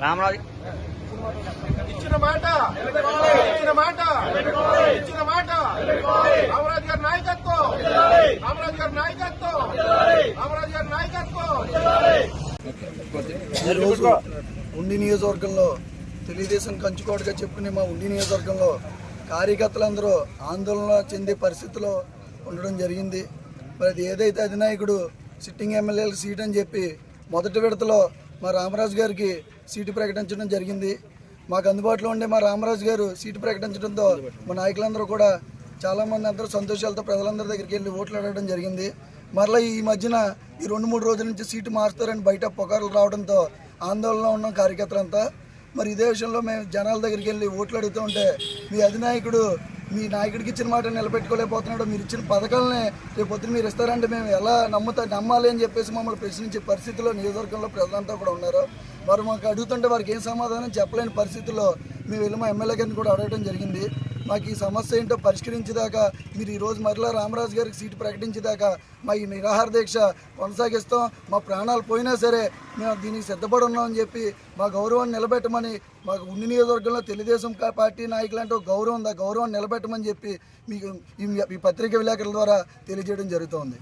రామరాజు ఇచ్చిన మాట ఇచ్చిన మాట ఇచ్చిన మాట రామరాజు గారి నాయకత్వం రామరాజు గారి నాయకత్వం రామరాజు గారి నాయకత్వం. ఈరోజు ఉండి నియోజకవర్గంలో తెలుగుదేశం కంచుకోటగా చెప్పుకునే మా ఉండి నియోజకవర్గంలో కార్యకర్తలందరూ ఆందోళన చెందే పరిస్థితిలో ఉండడం జరిగింది. మరి అది ఏదైతే అధినాయకుడు సిట్టింగ్ ఎమ్మెల్యేలకు సీట్ అని చెప్పి మొదటి విడతలో మా రామరాజు గారికి సీటు ప్రకటించడం జరిగింది. మాకు అందుబాటులో ఉండే మా రామరాజు గారు సీటు ప్రకటించడంతో మా నాయకులందరూ కూడా చాలామంది అందరూ సంతోషాలతో ప్రజలందరి దగ్గరికి వెళ్ళి ఓట్లు అడగడం జరిగింది. మరలా ఈ మధ్యన ఈ 2-3 రోజుల నుంచి సీటు మారుస్తారని బయట పుకార్లు రావడంతో ఆందోళనలో ఉన్నాం కార్యకర్తలంతా. మరి ఇదే విషయంలో మేము జనాల దగ్గరికి వెళ్ళి ఓట్లు అడుగుతూ ఉంటే మీ అధినాయకుడు మీ నాయకుడికి ఇచ్చిన మాట నిలబెట్టుకోలేకపోతున్నాడు, మీరు ఇచ్చిన పథకాలని రేపు పొద్దున మీరు ఇస్తారంటే మేము ఎలా నమ్మాలి అని చెప్పేసి మమ్మల్ని ప్రశ్నించే పరిస్థితిలో నియోజకవర్గంలో ప్రజలంతా కూడా ఉన్నారు. వారు మాకు అడుగుతుంటే వారికి ఏం సమాధానం చెప్పలేని పరిస్థితుల్లో మేము వెళ్ళి మా ఎమ్మెల్యే గారిని కూడా అడగడం జరిగింది. మాకు ఈ సమస్య ఏంటో పరిష్కరించేదాకా మీరు ఈరోజు మరలా రామరాజు గారికి సీటు ప్రకటించేదాకా మా ఈ నిరాహార దీక్ష కొనసాగిస్తాం. మా ప్రాణాలు పోయినా సరే మేము దీనికి సిద్ధపడి ఉన్నామని చెప్పి మా గౌరవాన్ని నిలబెట్టమని, మాకు ఉండి నియోజకవర్గంలో తెలుగుదేశం పార్టీ నాయకులంటే ఒక గౌరవం ఉంది, ఆ గౌరవాన్ని నిలబెట్టమని చెప్పి మీకు ఈ పత్రికా విలేకరుల ద్వారా తెలియజేయడం జరుగుతోంది.